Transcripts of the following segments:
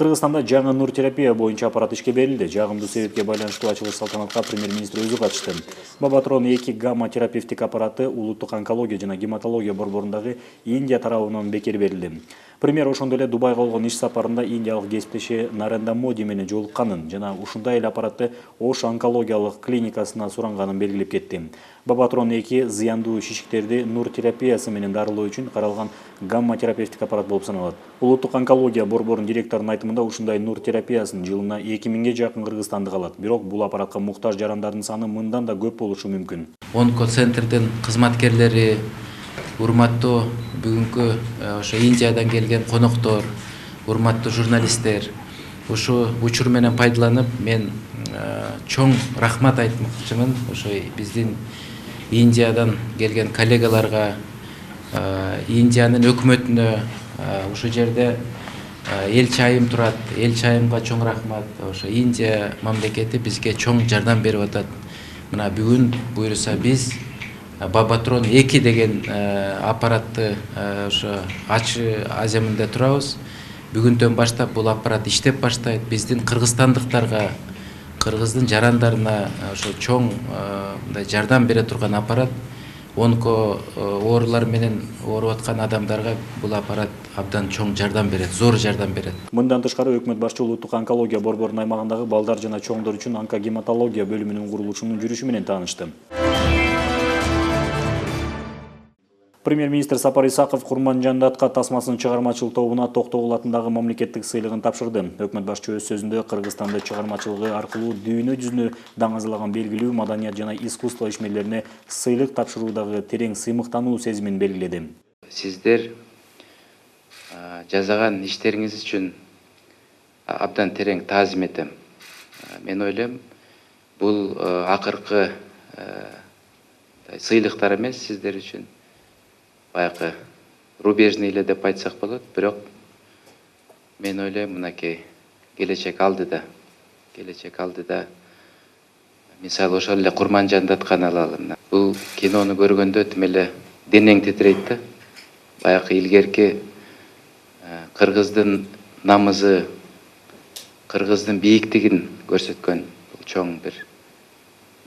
Кыргызстанда жаңы нур терапия боюнча аппарат ишке берилди. Жагымдуу себепке байланыштуу ачылыш салтанатка премьер-министр өзү катышты. Бабатрон 2 гамма терапевтик аппараты улуттук онкология жана гематология борборундагы Индия тарабынан бекер берилди. Премьер ошондой эле Дубайга болгон иш сапарында индиялык кесиптеши Нарендра Моди менен жолукканын жана ушундай эле аппаратты Ош онкологиялык клиникасына суранганын белгилеп кетти. Бабатрон 2 зыяндуу шишиктерди нур терапиясы менен дарылоо үчүн каралган гамма терапевтик аппарат болуп саналат. Улуттук онкология борборунун директорунун айтымында ушундай нур терапиясын жылына 2000ге жакын кыргызстандык алат. Бирок бул аппаратка муктаж жарандардын саны мындан да көп болушу мүмкүн. Онкоцентрдин кызматкерлери, урматтуу бүгүнкү ошо Индиядан келген коноктор, урматтуу журналисттер, ушу учур менен пайдаланып мен чоң рахмат айтмакчымын. Ошо биздин Индиядан келген коллегаларга, Индиянын өкмөтүнө, ушу жерде элчи айым турат. Элчи айымга чоң рахмат. Ошо Индия мамлекети бизге чоң жардам берип атат. Мына бүгүн буюрса биз Бабатрон 2 деген аппаратты ошо Ачы Аземинде турабыз. Бүгүндөн баштап бул аппарат иштеп баштайт. Биздин кыргызстандыктарга, кыргыздын жарандарына ошо чоң мындай жардам бере турган аппарат. Онко оорулар менен ооруп аткан адамдарга бул аппарат абдан чоң жардам берет, зор жардам берет. Мындан тышкары өкмөт башчы улуттук онкология борборунун аймагындагы балдар жана чоңдор үчүн онкогематология бөлүмүнүн курулушунун жүрүшү менен таанышты. Премьер-министр Сапар Исаков Курманжандатка тасмасын чыгармачылык тобуна Токтогул атындагы мамлекеттик сыйлыгын тапшырды. Өкмөт башчы өз сөзүндө Кыргызстанды чыгармачылыгы аркылуу дүйнө жүзүнө даңазалаган белгилүү маданият жана искусство ишмерлерине сыйлык тапшыруудагы терең сыймыктануу сезимин белгиледи. Сиздер жазаган иштериңиз үчүн абдан терең таазим этем. Мен ойлойм, бул акыркы сыйлыктар эмес сиздер үчүн. Баягы рубежный эле деп айтсак болот, бирок мен ойлойм, мынакей келечек алдыда. Мисалы ошол эле Курманжандатканы алалы. Бул кинону көргөндө тим эле денең титирейт да. Баягы илгерки кыргыздын намызы, кыргыздын бийиктигин көрсөткөн чоң бир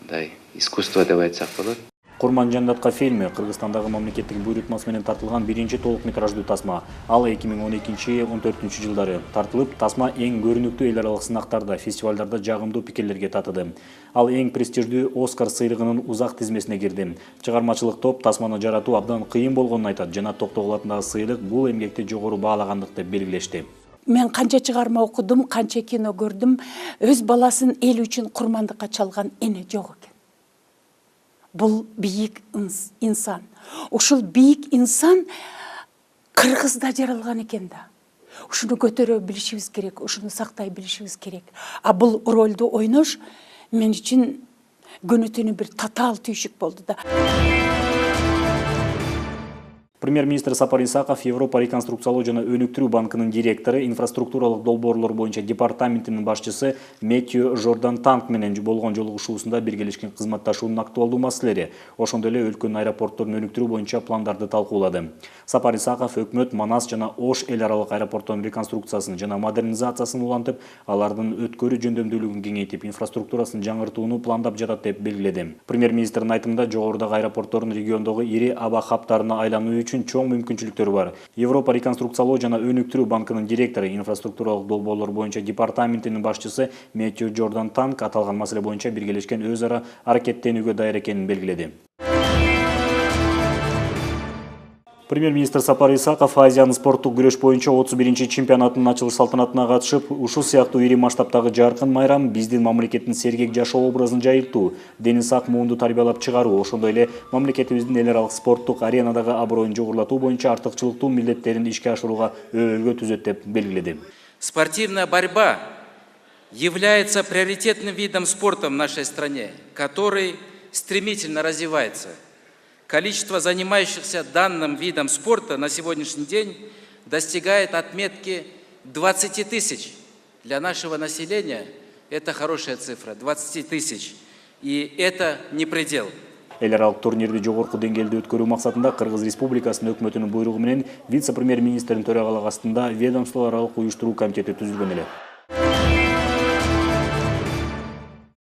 мындай искусство деп айтсак болот. Курманжандатка фильми Кыргызстандагы мамлекеттик буйрутмасы менен тартылган биринчи толук метраждуу тасма. Ал 2012-14 жылдары тартылып, тасма эң көрүнүктүү эл аралык сынактарда, фестивалдарда жагымдуу пикирлерге татыды. Ал эң престиждүү Оскар сыйлыгынын узак тизмесине кирди. Чыгармачылык топ тасманы жаратуу абдан кыйын болгонун айтат жана Токтогул атындагы сыйлык бул эмгекти жогору баалагандыкты белгилешти. Мен канча чыгарма окудум, канча кино көрдүм, өз баласын эл үчүн курмандыкка чалган эне жок экен. Бұл бийик инсан. Ушул бийик инсан Кыргызда жаралган экен да. Ушуну көтөрө билишибиз керек, ушуну сактай билишибиз керек. А бул ролду ойнош мен үчүн көнөтүнү бир татаал түйшүк болду да. Премьер-министр Сапар Исаков Европа реконструкциялоо жана өнүктүрүү банкынын директору, инфраструктуралык долбоорлор боюнча департаментинин башчысы Мэтью Жордан Танк менен болгон жолугушуусунда биргелешкен кызматташуунун актуалдуу маселелери, ошондой эле өлкөнүн аэропортторун өнүктүрүү боюнча пландарды талкуулады. Сапар Исаков өкмөт Манас жана Ош эл аралык аэропортторунун реконструкциясын жана модернизациясын улантып, алардын өткөрүү жөндөмдүүлүгүн кеңейтип, инфраструктурасын жаңыртууну пландап жатат деп белгиледи. Премьер-министрдин айтымында жогорудагы аэропорттордун региондогу ири аба хабтарына айлануу үчүн чоң мүмкүнчүлүктөр бар. Европа реконструкциялоо жана өнүктүрүү банкынын директору, инфраструктуралык долбоорлор боюнча департаментинин башчысы Мэтью Жордан Танк аталган маселе боюнча биргелешкен өз ара аракеттенүүгө даяр экенин белгиледи. Премьер-министр Сапар Исаков Азиянын спорттук күрөш боюнча 31-чи чемпионатынын ачылыш салтанатына катышып, ушул сыяктуу ири масштабтагы жаркын майрам биздин мамлекеттин сергек жашоо образын жайылтуу, дени сак муунду тарбиялап чыгаруу, ошондой эле мамлекетибиздин эл аралык спорттук аренадагы аброюн жогорулатуу боюнча артыкчылыктуу милдеттерин ишке ашырууга өбөлгө түзөт деп белгиледи. Спортивная борьба является приоритетным видом спорта в нашей стране, который стремительно развивается. Количество занимающихся данным видом спорта на сегодняшний день достигает отметки 20 тысяч. Для нашего населения это хорошая цифра, 20 тысяч. И это не предел. Эл аралык турнирди жогорку деңгээлде өткөрүү максатында Кыргыз Республикасынын өкмөтүнүн буйругу менен вице-премьер-министрдин төрагалыгында ведомство аралык уюштуруу комитети түзүлгөн эле.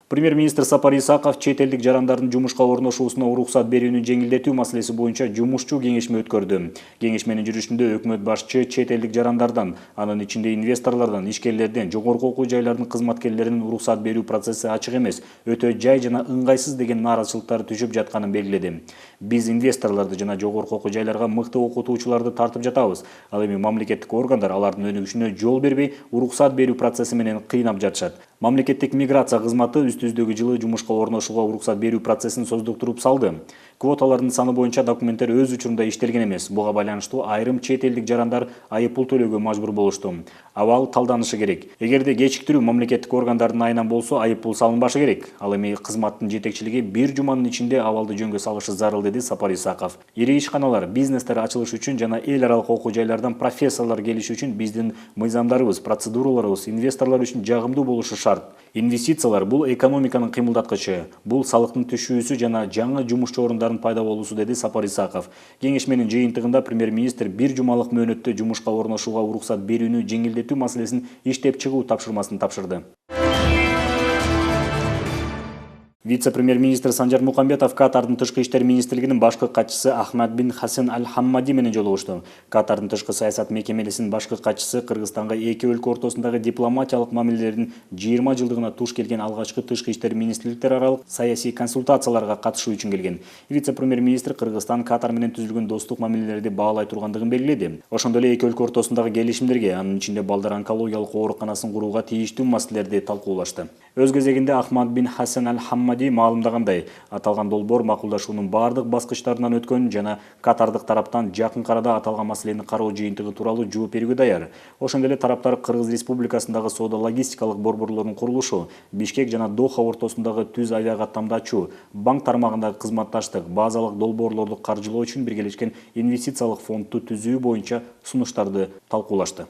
Премьер-министр Сапар Исаков чет элдик жарандардын жумушка орношуусуна уруксат берүүнү жеңилдетүү маселеси боюнча жумушчу кеңешме өткөрдү. Кеңешменин жүрүшүндө өкмөт башчы чет элдик жарандардан, анын ичинде инвесторлордон, ишкерлерден, жогорку окуу жайлардын кызматкерлеринин уруксат берүү процесси ачык эмес, өтө жай жана ыңгайсыз деген нааразычылыктар түшүп жатканын белгиледи. Биз инвесторлорду жана жогорку окуу жайларга мыкты окутуучуларды тартып жатабыз. Ал эми мамлекеттик органдар алардын өнүгүшүнө жол бербей, уруксат берүү процесси менен кыйнап жатышат. Мамлекеттик миграция кызматы үстүздөгү жылы жумушка орношууга уруксат берүү процессин создуктуруп салды. Квоталардын саны боюнча документтер өз учурунда иштелген эмес. Буга байланыштуу айрым чет элдик жарандар айыппул төлөөгө мажбур болушту. Абал талданышы керек. Эгерде кечиктирүү мамлекеттик органдардын айынан болсо, айыппул салынбашы керек. Ал эми кызматтын жетекчилиги бир жуманын ичинде абалды жөнгө салышы зарыл, деди Сапар Исаков. Ири ишканалар, бизнестер ачылыш үчүн жана эл аралык окуу жайлардан профессорлор келиши үчүн биздин мыйзамдарыбыз, процедураларыбыз инвесторлор үчүн жагымдуу болушу шарт. Инвестициялар бул экономиканын кыймылдаткычы, бул салыктын түшүүсү жана жаңы жумушчу орундардын пайда болуусу, деди Сапар Исаков. Кеңешменин жыйынтыгында премьер-министр бир жумалык мөөнөттө жумушка орношууга уруксат берүүнү жеңилдетүү маселесин иштеп чыгуу тапшырмасын тапшырды. Вице-премьер-министр Санжар Мукамбетов Катардын тышкы иштер министрлигинин башкы катчысы Ахмад бин Хасен Аль-Хаммади менен жолугушту. Катардын тышкы саясат мекемелесинин башкы катчысы Кыргызстанга эки өлкө ортосундагы дипломатиялык мамилелердин 20 жылдыгына туш келген алгачкы тышкы иштер министрликтер аралык саясий консультацияларга катышуу үчүн келген. Вице-премьер-министр Кыргызстан Катар менен түзүлгөн достук мамилелерди баалай тургандыгын белгиледи. Ошондой эле эки өлкө ортосундагы келишимдерге, анын ичинде балдар онкологиялык ооруканасын курууга тийиштүү маселелерди талкуулашты. Өз кезегинде Ахмад бин Хасен Аль-Хаммади маалымдагандай, аталган долбоор макулдашуунун бардык баскычтарынан өткөн жана катардык тараптан жакын арада аталган маселени кароо жыйынтыгы тууралуу жооп берүүгө даяр. Ошондой эле тараптар Кыргыз Республикасындагы соода-логистикалык борборлордун курулушу, Бишкек жана Доха ортосундагы түз авиакаттамды ачуу, банк тармагындагы кызматташтык, базалык долбоорлорду каржылоо үчүн биргелешкен инвестициялык фондду түзүү боюнча сунуштарды талкуулашты.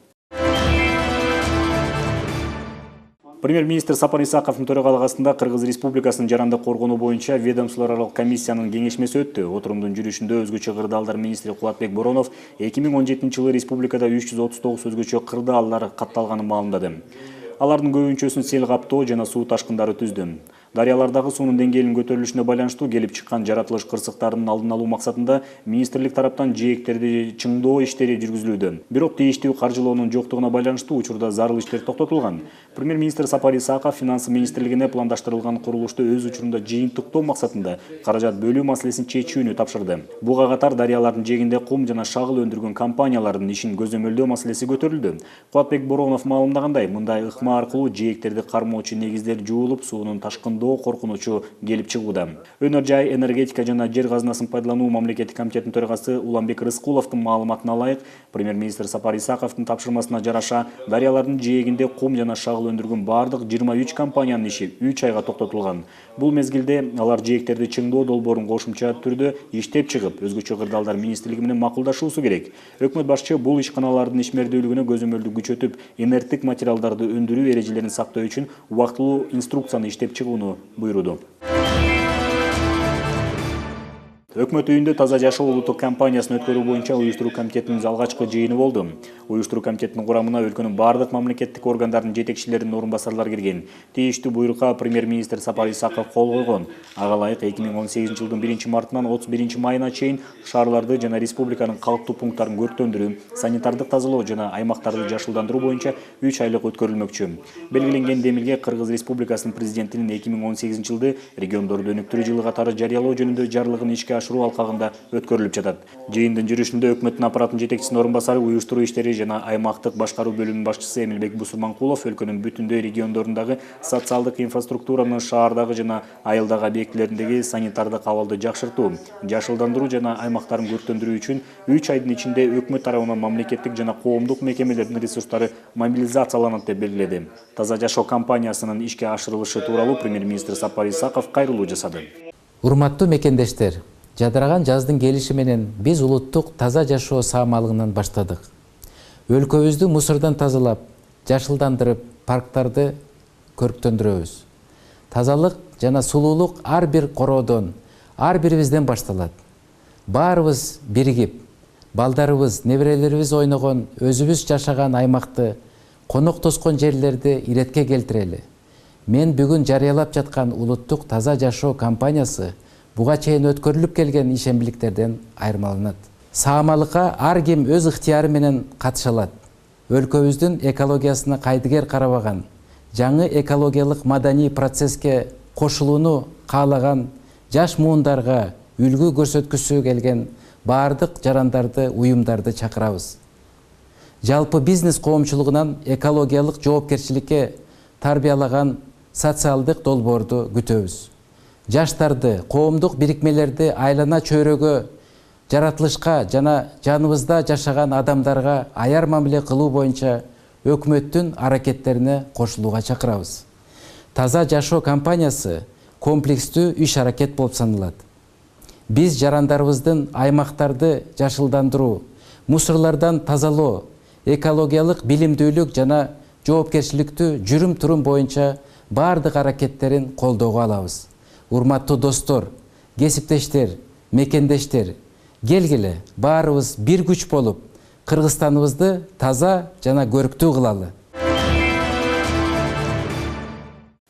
Премьер-министр Сапар Исаковдун төрагалыгында Кыргыз Республикасынын жаранды коргонуу боюнча ведомстволор аралык комиссиянын кеңешмеси өттү. Отурумдун жүрүшүндө өзгөчө кырдаалдар министри Кубатбек Боронов 2017 жылы республикада 339 өзгөчө кырдаалдар катталганын маалымдады. Алардын көбүнчөсүн сел каптоо жана суу ташкындары түздү. Дарыялардагы суунун деңгээлинин көтөрүлүшүнө байланыштуу келип чыккан жаратылыш кырсыктарынын алдын алуу максатында министрлик тараптан жээктерди чыңдоо иштери жүргүзүлүүдө. Бирок тийиштүү каржылоонун жоктугуна байланыштуу учурда зарыл иштер токтотулган. Премьер-министр Сапар Исаков финанс министрлигине пландаштырылган курулушту өз учурунда жыйынтыктоо максатында каражат бөлүү маселесин чечүүнү тапшырды. Буга катар дарыялардын жээгинде кум жана шагыл өндүргөн компаниялардын ишин көзөмөлдөө маселеси көтөрүлдү. Кубатбек Боронов маалымдагандай, мындай ыкма аркылуу жээктерди кармоочу негиздер жуулуп, суунун ташкындоо коркунучу келип чыгууда. Өнөр жай, энергетика жана жер казынасын пайдалануу мамлекеттик комитетинин төрагасы Уланбек Рыскуловдун маалыматына ылайык, премьер-министр Сапар Исаковдун тапшырмасына жараша дарыялардын жээгинде кум жана шагыл өндүргөн бардык 23 компаниянын иши 3 айга токтотулган. Бул мезгилде алар жээктерди чыңдоо долбоорун кошумча түрдө иштеп чыгып, өзгөчө кырдаалдар министрлиги менен макулдашуусу керек. Өкмөт башчы бул ишканалардын ишмердүүлүгүнө көзөмөлдү күчөтүп, инерттик материалдарды өндүрүү эрежелерин сактоо үчүн убактылуу инструкцияны иштеп чыгууну буйруду. Өкмөт үйүндө таза жашоо улуттук кампаниясын өткөрүү боюнча уюштуруу комитетинин алгачкы жыйыны болду. Уюштуруу комитетинин курамына өлкөнүн бардык мамлекеттик органдардын жетекчилеринин орун басарлары кирген. Тийиштүү буйрукка премьер-министр Сапар Исаков кол койгон. Ага ылайык 2018 жылдын 1-мартынан 31 майына чейин шаарларды жана республиканын калктуу пункттарын көрктөндүрүү, санитардык тазалоо жана аймактарды жашылдандыруу боюнча 3 айлык өткөрүлмөкчү. Белгиленген демилге Кыргыз Республикасынын президентинин 2018 жылды региондорду өнүктүрүү жылы катары жарыялоо жөнүндө жарлыгын ишке ашыруу алкагында өткөрүлүп жатат. Жыйындын жүрүшүндө өкмөттүн аппараттын жетекчисинин орун басары, уюштуруу иштери жана аймактык башкаруу бөлүмүнүн башчысы Эмилбек Бусурманкулов өлкөнүн бүтүндөй региондорундагы социалдык инфраструктураны, шаардагы жана айылдагы объектилериндеги санитардык абалды жакшыртуу, жашылдандыруу жана аймактарын көрктөндүрүү үчүн 3 айдын ичинде өкмөт тарабынан мамлекеттик жана коомдук мекемелердин ресурстары мобилизацияланат деп белгиледи. Таза жашоо кампаниясынын ишке ашырылышы тууралуу премьер-министр Сапар Исаков кайрылуу жасады. Урматтуу мекендештер, жадыраган жаздын келиши менен биз улуттук таза жашоо саамалыгынан баштадык. Өлкөбүздү мусордон тазалап, жашылдандырып, парктарды көрктөндүрөбүз. Тазалык жана сулуулук ар бир короодон, ар бирибизден башталат. Баарыбыз биригип, балдарыбыз, неберелерибиз ойногон, өзүбүз жашаган аймакты, конок тоскон жерлерди иретке келтирели. Мен бүгүн жарыялап жаткан улуттук таза жашоо кампаниясы буга чейин өткөрүлүп келген ишембиликтерден айырмаланат. Саамалыкка ар ким өз ыктыяры менен катыша алат. Өлкөбүздүн экологиясына кайдыгер карабаган, жаңы экологиялык маданий процесске кошулууну каалаган жаш муундарга үлгү көрсөткүсү келген баардык жарандарды, уюмдарды чакырабыз. Жалпы бизнес коомчулугунан экологиялык жоопкерчиликке тарбиялаган социалдык долбоорду күтөбүз. Жаштарды, коомдук бирикмелерди айлана чөйрөгө жаратылышка жана жаныбызда жашаган адамдарга аяр мамиле кылуу боюнча өкмөттүн аракеттерине кошулууга чакырабыз. Таза жашоо кампаниясы комплекстүү иш аракет болуп саналат. Биз жарандарыбыздын аймактарды жашылдандыруу, мусорлордон тазалоо, экологиялык билимдүүлүк жана жоопкерчиликтүү жүрүм-турум боюнча баардык аракеттерин колдоого алабыз. Урматтуу достор, кесиптештер, мекендештер, келгиле баарыбыз бир күч болуп, Кыргызстаныбызды таза жана көрктүү кылалы.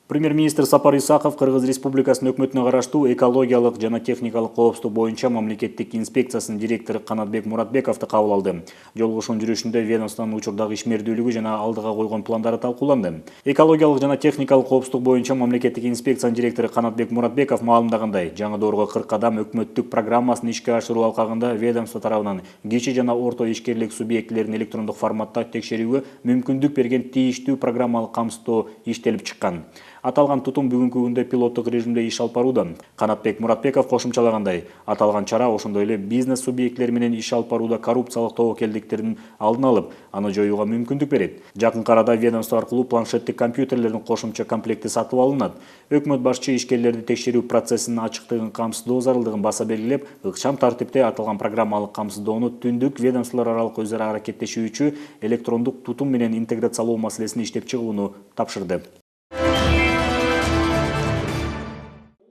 Премьер-министр Сапар Исаков Кыргыз Республикасынын өкмөтүнө караштуу экологиялык жана техникалык коопсуздук боюнча мамлекеттик инспекциясынын директору Канатбек Муратбековду кабыл алды. Жолугушуунун жүрүшүндө ведомствонун учурдагы ишмердүүлүгү жана алдыга койгон пландары талкууланды. Экологиялык жана техникалык коопсуздук боюнча мамлекеттик инспекциянын директору Канатбек Муратбеков маалымдагандай, жаңы доорго 40 кадам өкмөттүк программасын ишке ашыруу алкагында ведомство тарабынан кичи жана орто ишкерлик субъектилерин электрондук форматта текшерүүгө мүмкүндүк берген тийиштүү программалык камсыздоо иштелип чыккан. Аталган тутум бүгүнкү күндө пилоттук режимде иш алып барууда. Канатбек Муратбеков кошумчалагандай, аталган чара ошондой эле бизнес субъектилери менен иш алып барууда коррупциялык тобокелдиктердин алдын алып, аны жоюуга мүмкүндүк берет. Жакынкы арада ведомство аркылуу планшеттик компьютерлердин кошумча комплекти сатып алынат. Өкмөт башчы ишкерлерди текшерүү процессинин ачыктыгын камсыздоо зарылдыгын баса белгилеп, ыкчам тартипте аталган программалык камсыздоону түндүк ведомстволор аралык өзара аракеттешүүчү электрондук тутум менен интеграциялоо маселесин иштеп чыгууну тапшырды.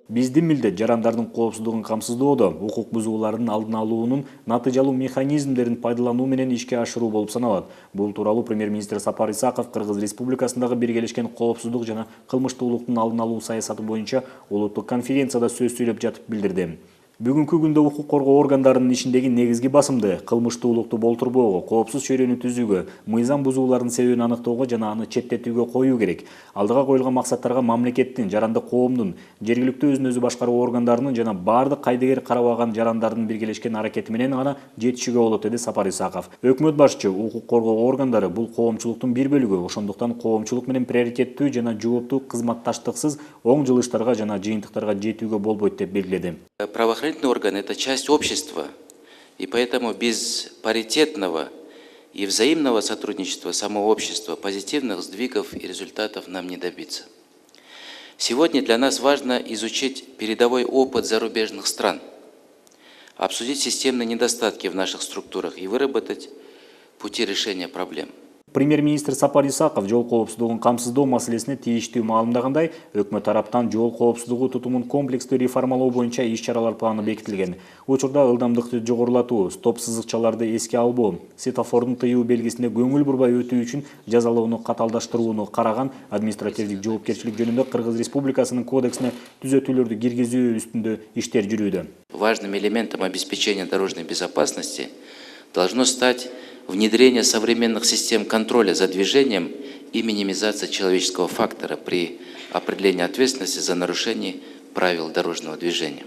Биздин милдет жарандардын коопсуздугун камсыздоодо, укук бузуулардын алдын алуунун натыйжалуу механизмдерин пайдалануу менен ишке ашыруу болуп саналат. Бул тууралуу премьер-министр Сапар Исаков Кыргыз Республикасындагы Биргелешкен коопсуздук жана кылмыштуулуктун алдын алуу саясаты боюнча улуттук конференцияда сөз сүйлөп жатып билдирди. Бүгүнкү күндө укук коргоо органдарынын ишиндеги негизги басымды кылмыштуулукту болтурбоого, коопсуз чөйрөнү түзүүгө, мыйзам бузуулардын себебин аныктоого жана аны четтетүүгө коюу керек. Алдыга коюлган максаттарга мамлекеттин, жаранды коомдун, жергиликтүү өзүн өзү башкаруу органдарынын жана бардык кайдыгер карабаган жарандардын биргелешкен аракети менен гана жетишүүгө болот, деди Сапар Исаков. Өкмөт башчы укук коргоо органдары бул коомчулуктун бир бөлүгү, ошондуктан коомчулук менен приоритеттүү жана жооптуу кызматташтыксыз оң жылыштарга жана жыйынтыктарга жетүүгө болбойт деп белгиледи. Правоохранительный орган – это часть общества, и поэтому без паритетного и взаимного сотрудничества самого общества позитивных сдвигов и результатов нам не добиться. Сегодня для нас важно изучить передовой опыт зарубежных стран, обсудить системные недостатки в наших структурах и выработать пути решения проблем. Премьер-министр Сапар Исаков жол коопсуздугун камсыздоо маселесине тийиштүү маалымдагандай, өкмөт тараптан жол коопсуздугу тутумун комплекстүү реформалоо боюнча иш-чаралар планы бекитилген. Учурда ылдамдыкты жогорулатуу, стоп сызыкчаларды эске албоо, светофордун тыюу белгисине көңүл бурбай өтүү үчүн жазалоону каталдаштырууну караган, административдик жоопкерчилик жөнүндө Кыргыз Республикасынын кодексине түзөтүүлөрдү киргизүү үстүндө иштер жүрүүдө. Важным элементом обеспечения дорожной безопасности должно стать внедрение современных систем контроля за движением и минимизация человеческого фактора при определении ответственности за нарушение правил дорожного движения.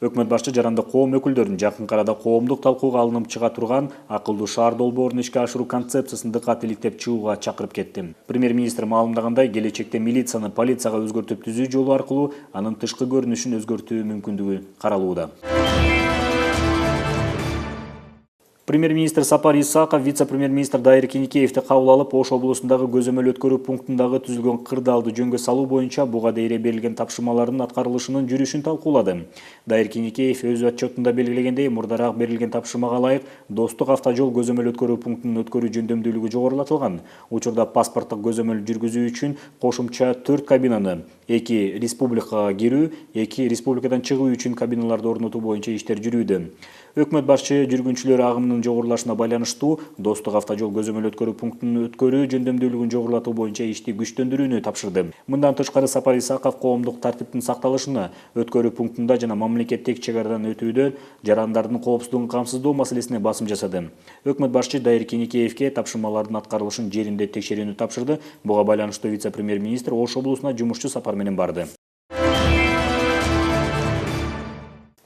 Өкмөт башчы жаранды коом өкүлдөрүн жакынкы арада коомдук талкууга алынып чыга турган акылдуу шаар долбоорун ишке ашыруу концепциясын дыкат иликтеп чыгууга чакырып кетти. Премьер-министр маалымдагандай, келечекте милицияны полицияга өзгөртүп түзүү жолу аркылуу анын тышкы көрүнүшүн өзгөртүү мүмкүндүгү каралууда. Премьер-министр Сапар Исаков вице-премьер-министр Дайыр Кенекеевди кабыл алып, Ош облусундагы көзөмөл өткөрүү пунктундагы түзүлгөн кырдаалды жөнгө салуу боюнча буга дейре берилген тапшырмалардын аткарылышынын жүрүшүн талкуулады. Дайыр Кенекеев өз отчетунда белгилегендей, мурдараак берилген тапшырмага ылайык Достук автожол көзөмөл өткөрүү пунктунун өткөрүү жөндөмдүүлүгү жогорулатылган. Учурда паспорттук көзөмөл жүргүзүү үчүн кошумча 4 кабинаны, 2 республикага кирүү, 2 республикадан чыгуу үчүн кабиналарды орнотуу боюнча иштер жүрүүдө. Өкмөт башчы жүргүнчүлөр агымынын жогорулашына байланыштуу Достук автожол көзөмөл өткөрүү пунктунун өткөрүү жөндөмдүүлүгүн жогорулатуу боюнча ишти күчтөндүрүүнү тапшырды. Мындан тышкары Сапар Исаков коомдук тартиптин сакталышына, өткөрүү пунктунда жана мамлекеттик чек арадан өтүүдө жарандардын коопсуздугун камсыздоо маселесине басым жасады. Өкмөт башчы Дайыр Кенекеевке тапшырмалардын аткарылышын жеринде текшерүүнү тапшырды. Буга байланыштуу вице-премьер-министр Ош облусуна жумушчу сапар менен барды.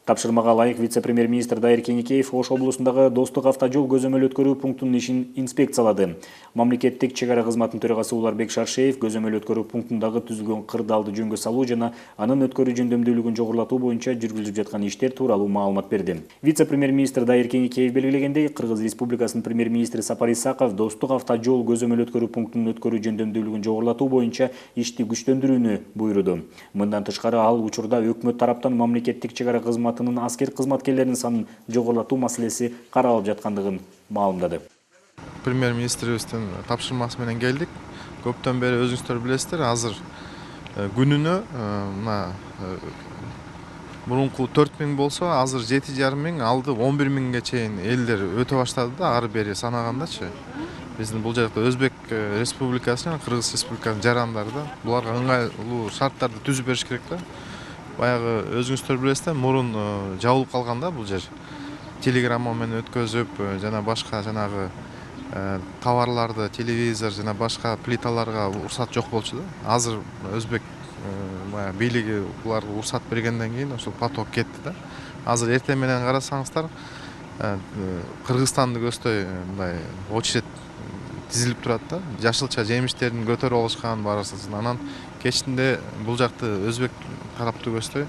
Тапшырмага ылайык вице-премьер-министр Дайыр Кенекеев Ош облусундагы Достук автожол көзөмөл өткөрүү пунктунун ишин инспекциялады. Мамлекеттик чек ара кызматынын төрагасы Уларбек Шаршеев көзөмөл өткөрүү пунктундагы түзүлгөн кырдаалды жөнгө салуу жана анын өткөрүү жөндөмдүүлүгүн жогорулатуу боюнча жүргүзүлүп жаткан иштер тууралуу маалымат берди. Вице-премьер-министр Дайыр Кенекеев белгилегендей, Кыргыз Республикасынын премьер-министри Сапар Исаков Достук автожол көзөмөл өткөрүү пунктунун өткөрүү жөндөмдүүлүгүн жогорулатуу боюнча ишти күчтөндүрүүнү буйруду. Мындан тышкары ал учурда өкмөт тараптан мамлекеттик чек ара кызматынын аскер кызматкерлеринин санын жогорулатуу маселеси каралып жаткандыгын маалымдады. Премьер-министрибиздин тапшырмасы менен келдик. Көптөн бери өзүңүздөр билесиздер, азыр күнүнө мурунку 4000 болсо, азыр 7,5 алды 11.000ге чейин элдер өтө баштады да, ары бери санагандачы. Биздин бул жакта Өзбек Республикасы жана Кыргыз Республикасынын жарандары да буларга ыңгайлуу шарттарды түзүп бериш керек да. Баягы өзүңүздөр билесиздер, мурун жабылып калган да бул жер. Телеграмма менен өткөзүп, жана башка жанагы товарларды, телевизор жана башка плиталарга уруксат жок болчу да. Азыр Өзбек бийлиги буларга уруксат бергенден кийин ошол поток кетти да. Азыр эртең менен карасаңыздар, Кыргызстанды көздөй мындай очередь тизилип турат да. Жашылча жемиштерин көтөрүп алышкан барысынан. Анан кечинде бул жакты Өзбек тараптуу көздөй,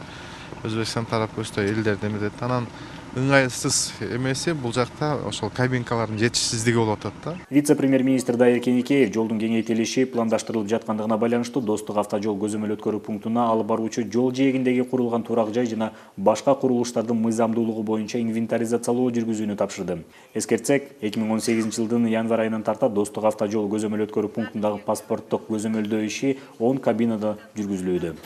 Өзбекстан тарап көздөй элдерди эметет. Анан ыңгайсыз эмеси бул жакта ошол кабинкалардын жетишсиздиги болуп атат да. Вице-премьер-министр Дайыр Кенекеев жолдун кеңейтилиши пландаштырылып жаткандыгына байланыштуу Достук автожол көзөмөл өткөрүү пунктуна алып баруучу жол жээгиндеги курулган турак жай жана башка курулуштардын мыйзамдуулугу боюнча инвентаризациялоо жүргүзүүнү тапшырды. Эскертсек, 2018 жылдын январь айынан тарта Достук автожол көзөмөл өткөрүү пунктундагы паспорттук көзөмөлдөө иши 10 кабинада жүргүзүлүүдө.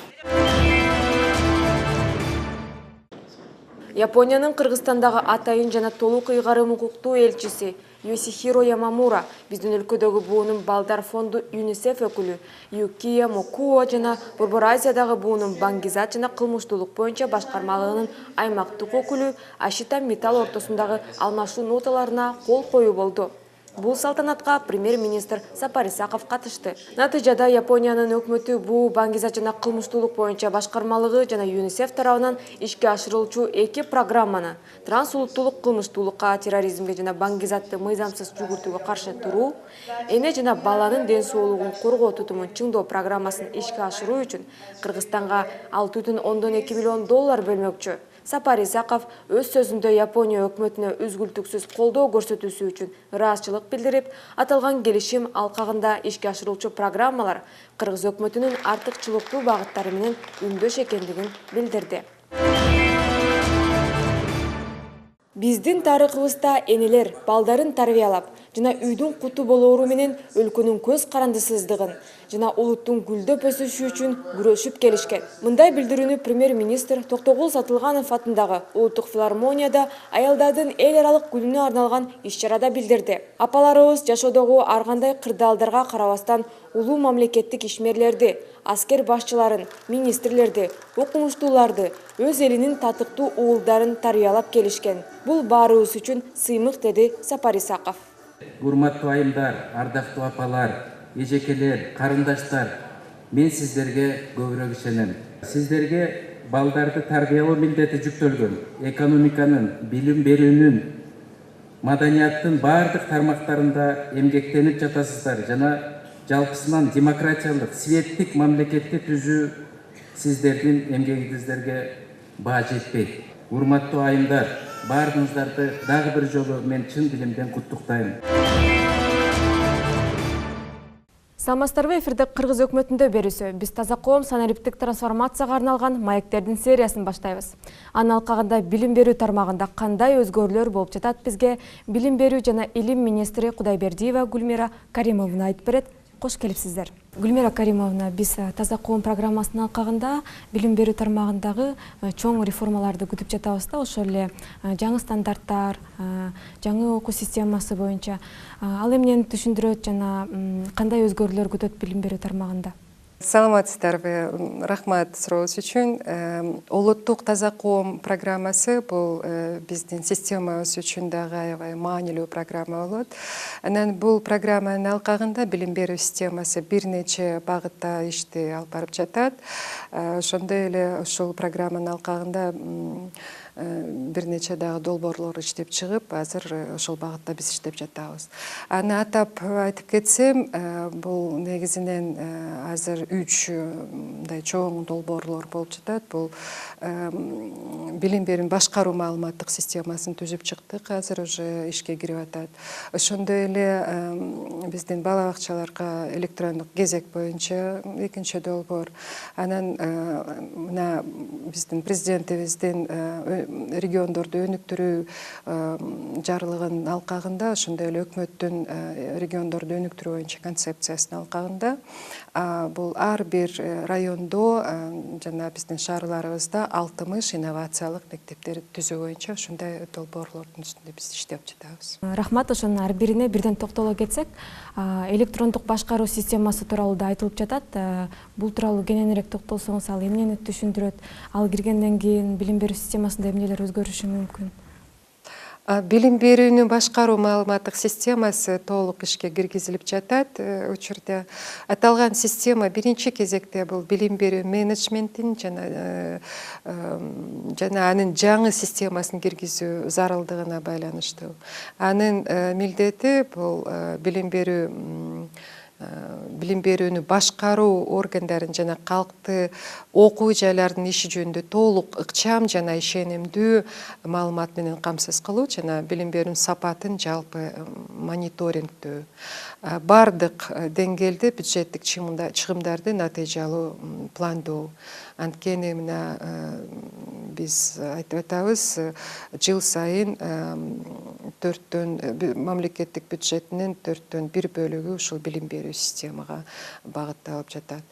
Япониянын Кыргызстандагы атайын жана толук ыйгарым укуктуу элчиси Йосихиро Ямамура биздин өлкөдөгү буунун балдар фонду ЮНИСЕФ өкүлү Юкия Мокуо жана Борбор Азиядагы буунун баңгизат жана кылмыштуулук боюнча башкармалыгынын аймактык өкүлү Ашита Металл ортосундагы алмашуу ноталарына кол коюу болду. Бул салтанатка премьер-министр Сапар Исаков катышты. Натыйжада Япониянын өкмөтү буу баңгизат жана кылмыштуулук боюнча башкармалыгы жана ЮНИСЕФ тарабынан ишке ашырылчу 2 программаны трансулуттуулук кылмыштуулукка, терроризмге жана баңгизатты мыйзамсыз жүгүртүүгө каршы туруу, эне жана баланын ден соолугун коргоо тутумун чыңдоо программасын ишке ашыруу үчүн Кыргызстанга $6,2 миллион бөлмөкчү. Сапар Исаков өз сөзүндө Япония өкмөтүнө үзгүлтүксүз колдоо көрсөтүүсү үчүн ыраазычылык билдирип, аталган келишим алкагында ишке ашырылчу программалар Кыргыз өкмөтүнүн артыкчылыктуу багыттары менен үндөш экендигин билдирди. Биздин тарыхыбызда энелер балдарын тарбиялап жана үйдүн куту болоору менен өлкөнүн көз карандысыздыгын жана улуттун гүлдөп өсүшү үчүн күрөшүп келишкен. Мындай билдирүүнү премьер-министр Токтогул Сатылганов атындагы Улуттук филармонияда аялдардын эл аралык күнүнө арналган иш-чарада билдирди. Апаларыбыз жашоодогу ар кандай кырдаалдарга карабастан улуу мамлекеттик ишмерлерди, аскер башчыларын, министрлерди, окумуштууларды, өз элинин татыктуу уулдарын тарбиялап келишкен. Бул баарыбыз үчүн сыймык, деди Сапар Исаков. Урматтуу айымдар, ардактуу апалар, эжекелер, карындаштар, мен сиздерге көбүрөөк ишенем. Сиздерге балдарды тарбиялоо милдети жүктөлгөн. Экономиканын, билим берүүнүн, маданияттын бардык тармактарында эмгектенип жатасыздар жана жалпысынан демократиялык, светтик мамлекетти түзүү сиздердин эмгегиңиздерге баа жетпейт. Урматтуу айымдар, баарыңыздарды дагы бир жолу мен чын дилимден куттуктайм. Саламатсыздарбы, эфирде Кыргыз өкмөтүндө берүүсү. Биз таза коом санариптик трансформацияга арналган маектердин сериясын баштайбыз. Анын алкагында билим берүү тармагында кандай өзгөрүүлөр болуп жатат бизге билим берүү жана илим министри Кудайбердиева Гүлмира Каримовна айтып берет. Кош келипсиздер. Гүлмира Каримовна, биз таза коом программасынын алкагында билим берүү тармагындагы чоң реформаларды күтүп жатабыз да, ошол эле жаңы стандарттар, жаңы окуу системасы боюнча. Ал эмнени түшүндүрөт жана кандай өзгөрүүлөр күтөт билим берүү тармагында? Саламатсыздарбы, рахмат сурооңуз үчүн. Улуттук таза коом программасы бул биздин системабыз үчүн дагы аябай маанилүү программа болот. Анан бул программанын алкагында билим берүү системасы бир нече багытта ишти алып барып жатат. Ошондой эле ушул программанын алкагында бир нече дагы долбоорлор иштеп чыгып, азыр ошол багытта биз иштеп жатабыз. Аны атап айтып кетсем, бул негизинен азыр 3 мындай чоң долбоорлор болуп жатат. Бул билим берүүнүн башкаруу маалыматтык системасын түзүп чыктык, азыр уже ишке кирип атат. Ошондой эле биздин бала бакчаларга электрондук кезек боюнча экинчи долбоор. Анан мына биздин президентибиздин региондорду өнүктүрүү жарлыгынын алкагында, ошондой эле өкмөттүн региондорду өнүктүрүү боюнча концепциясынын алкагында бул ар бир райондо жана биздин шаарларыбызда 60 инновациялык мектептерди түзүү боюнча ушундай долбоорлордун үстүндө биз иштеп жатабыз. Рахмат, ошонун ар бирине бирден токтоло кетсек, электрондук башкаруу системасы тууралуу да айтылып жатат. Бул тууралуу кененирээк токтолсоңуз, ал эмнени түшүндүрөт? Ал киргенден кийин билим берүү системасында эмнелер өзгөрүшү мүмкүн? Билим берүүнүн башкаруу маалыматтык системасы толук ишке киргизилип жатат. Учурда аталган система биринчи кезекте бул билим берүү менеджментин жана анын жаңы системасын киргизүү зарылдыгына байланыштуу. Анын милдети бул билим берүүнү башкаруу органдарын жана калкты окуу жайлардын иши жөнүндө толук ыкчам жана ишенимдүү маалымат менен камсыз кылуу жана билим берүүнүн сапатын жалпы мониторингдөө. Бардык деңгээлде бюджеттик чыгымдарды натыйжалуу пландоо. Анткени мына биз айтып атабыз, жыл сайын мамлекеттик бюджетинин 1/4 бөлүгү ушул билим берүү системага багытталып жатат.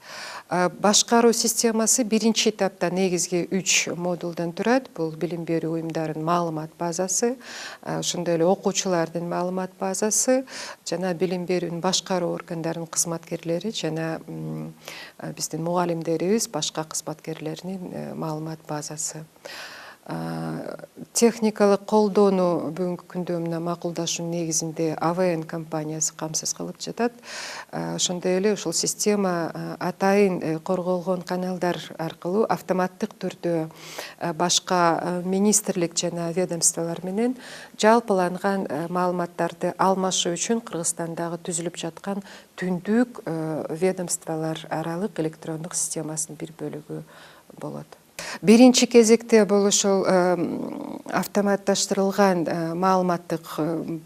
Башкаруу системасы биринчи этапта негизги 3 модулдан турат. Бул билим берүү уюмдарынын маалымат базасы, ошондой эле окуучулардын маалымат базасы жана билим берүүнүн башкаруу органдарынын кызматкерлери жана биздин мугалимдерибиз, башка кызматкерлеринин маалымат базасы. Техникалык колдоону бүгүнкү күндө мына макулдашуунун негизинде АВН компаниясы камсыз кылып жатат. Ошондой эле ушул система атайын корголгон каналдар аркылуу автоматтык түрдө башка министрлик жана ведомстволор менен жалпыланган маалыматтарды алмашуу үчүн Кыргызстандагы түзүлүп жаткан түндүк ведомстволор аралык электрондук системасынын бир бөлүгү болот. Биринчи кезекте бул ошол автоматташтырылган маалыматтык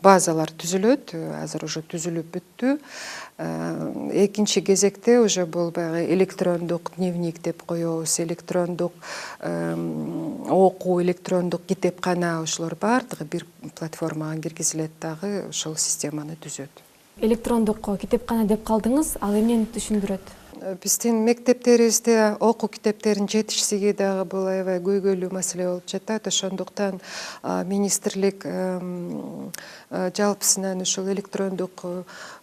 базалар түзүлөт, азыр уже түзүлүп бүттү. Экинчи кезекте уже бул баягы электрондук дневник деп коебуз, электрондук окуу, электрондук китепкана, ошолор баардыгы бир платформага киргизилет дагы ошол системаны түзөт. Электрондук китепкана деп калдыңыз, ал эмнени түшүндүрөт? Биздин мектептерибизде окуу китептеринин жетишсиги дагы бул аябай көйгөйлүү маселе болуп жатат. Ошондуктан министрлик жалпысынан ушул электрондук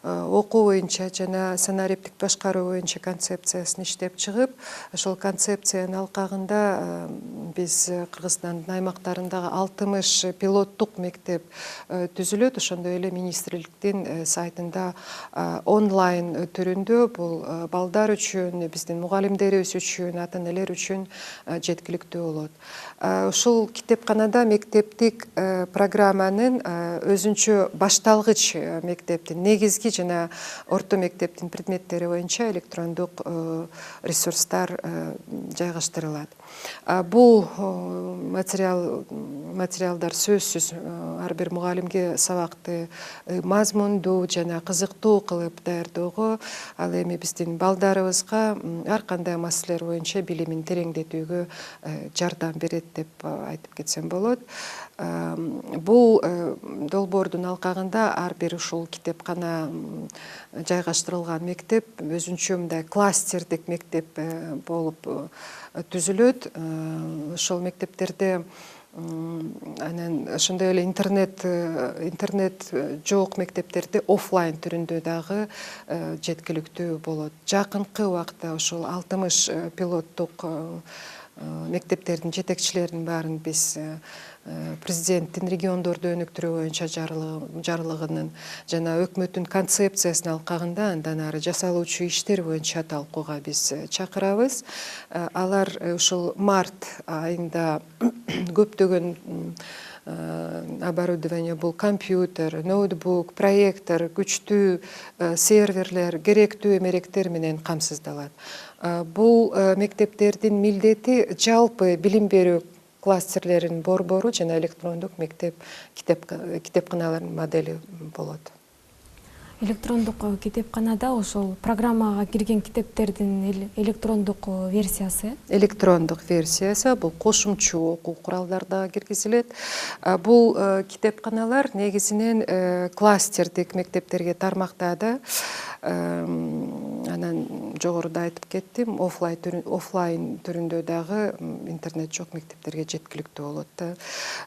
окуу боюнча жана санариптик башкаруу боюнча концепциясын иштеп чыгып, ошол концепциянын алкагында биз Кыргызстандын аймактарындагы 60 пилоттук мектеп түзүлөт. Ошондой эле министрликтин сайтында онлайн түрүндө бул балдар үчүн, биздин мугалимдерибиз үчүн, ата-энелер үчүн жеткиликтүү болот. Ушул китепканада мектептик программанын өзүнчө башталгыч мектептин негизги жана орто мектептин предметтери боюнча электрондук ресурстар жайгаштырылат. Бул материалдар сөзсүз ар бир мугалимге сабакты мазмундуу жана кызыктуу кылып даярдоого, ал эми биздин балдарыбызга ар кандай маселелер боюнча билимин тереңдетүүгө жардам берет деп айтып кетсем болот. Бул долбоордун алкагында ар бир ушул китепкана жайгаштырылган мектеп өзүнчө мындай кластердик мектеп болуп түзүлөт. Ошол мектептерде анан ошондой эле интернет жок мектептерде офлайн түрүндө дагы жеткиликтүү болот. Жакынкы убакта ошол 60 пилоттук мектептердин жетекчилеринин баарын биз президенттин региондорду өнүктүрүү боюнча жарлыгынын жана өкмөттүн концепциясынын алкагында андан ары жасалуучу иштер боюнча талкууга биз чакырабыз. Алар ушул март айында көптөгөн оборудование, бул компьютер, ноутбук, проектор, күчтүү серверлер, керектүү эмеректер менен камсыздалат. Бул мектептердин милдети жалпы билим берүү кластерлеринин борбору жана электрондук мектеп китепканаларынын модели болот. Электрондук китепканада ошол программага кирген китептердин электрондук версиясы? Электрондук версиясы, бул кошумчу окуу куралдарда киргизилет. Бул китепканалар негизинен кластердик мектептерге тармактады. Анан жогоруда айтып кеттим, офлайн түрүндө дагы интернет жок мектептерге жеткиликтүү болот.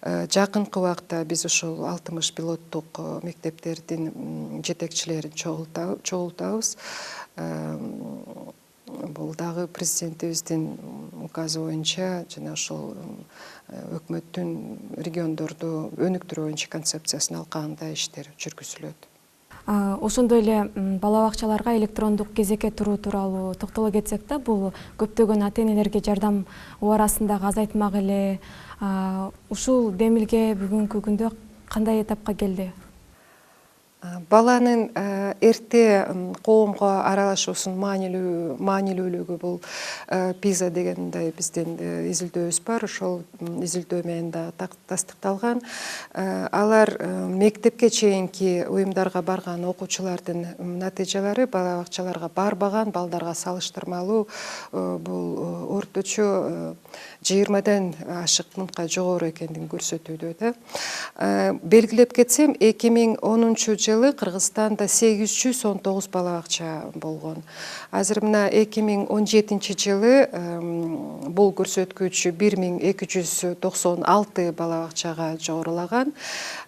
Жакынкы убакта биз ушул 60 пилоттук мектептердин жетекчилерин чогултабыз. Бул дагы президентибиздин указы боюнча жана ошол өкмөттүн региондорду өнүктүрүү боюнча концепциясынын алкагында иштер жүргүзүлөт. Ошондой эле бала бакчаларга электрондук кезекке туруу тууралуу токтоло кетсек да, бул көптөгөн ата-энелерге жардам арасындагы азайтмак эле. Ушул демилге бүгүнкү күндө кандай этапка келди? Баланын эрте коомго аралашуусунун маанилүүлүгү бул PISA дегендей биздин изилдөөбүз бар. Ошол изилдөө менен да тастыкталган. Алар мектепке чейинки уюмдарга барган окуучулардын натыйжалары бала бакчаларга барбаган балдарга салыштырмалуу бул орточо 20-дан ашык мынтка жогору экендигин көрсөтүүдө да. Белгилеп кетсем, 2010 жылы Кыргызстанда 819 бала бакча болгон. Азыр мына 2017 жылы бул көрсөткүч 1296 бала бакчага жогорулаган.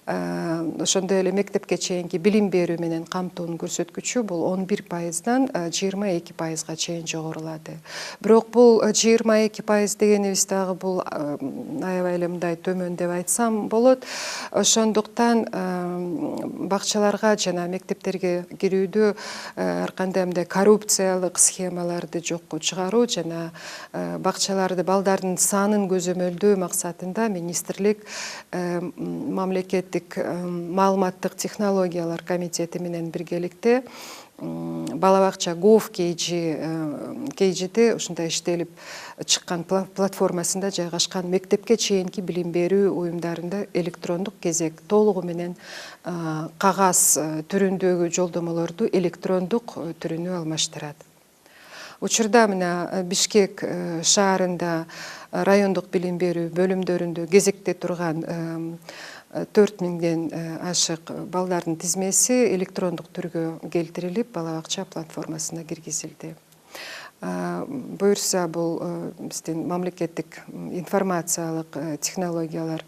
Ошондой эле мектепке чейинки билим берүү менен камтуунун көрсөткүчү бул 11%дан 22%га чейин жогорулады. Бирок бул 22% дегенибиз дагы бул аябай эле мындай төмөн деп айтсам болот. Ошондуктан бакчаларга жана мектептерге кирүүдө ар кандай мындай коррупциялык схемаларды жокко чыгаруу жана бакчаларды балдардын санын көзөмөлдөө максатында министрлик мамлекеттик маалыматтык технологиялар комитети менен биргеликте бала бакча gov.kg'de ушундай иштелип чыккан платформасында жайгашкан мектепке чейинки билим берүү уюмдарында электрондук кезек толугу менен кагаз түрүндөгү жолдомолорду электрондук түрүнө алмаштырат. Учурда мына Бишкек шаарында райондук билим берүү бөлүмдөрүндө кезекте турган 4000ден ашык балдардын тизмеси электрондук түргө келтирилип, бала бакча платформасына киргизилди. Буюрса бул биздин мамлекеттик информациялык технологиялар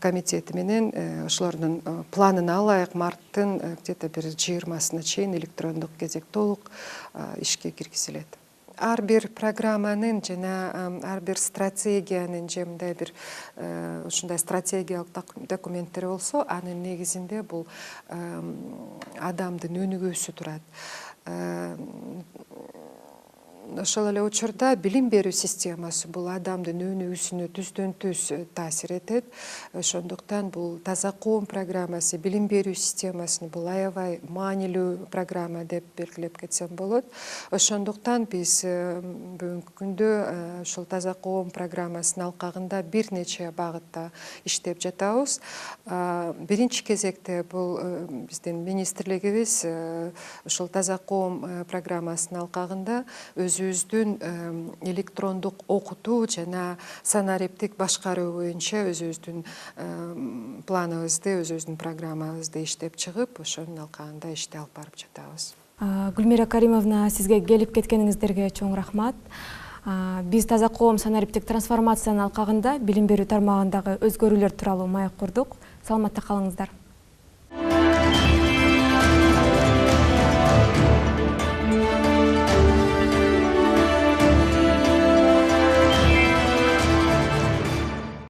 комитети менен ошолордун планына алайык марттын где-то бир 20-сына чейин электрондук кезек толук ишке киргизилет. Ар бир программанын жана ар бир стратегиянын же мындай бир ушундай стратегиялык документтери болсо, анын негизинде бул адамдын өнүгүүсү турат. ошол эле учурда билим берүү системасы бул адамдын өнүгүүсүнө түздөн түз таасир этет. Ошондуктан бул таза коом программасы билим берүү системасын бул аябай маанилүү программа деп белгилеп кетсем болот. Ошондуктан биз бүгүнкү күндө ушул таза коом программасынын алкагында бир нече багытта иштеп жатабыз. Биринчи кезекте бул биздин министрлигибиз ушул таза коом программасынын алкагында өзүбүздүн электрондук окутуу жана санариптик башкаруу боюнча өзүбүздүн планыбызды, өзүбүздүн программабызды иштеп чыгып, ошонун алкагында ишти алып барып жатабыз. Гүлмира Каримовна, сизге келип кеткениңиздерге чоң рахмат. Биз таза коом санариптик трансформациянын алкагында билим берүү тармагындагы өзгөрүүлөр тууралуу маек курдук. Саламатта калыңыздар.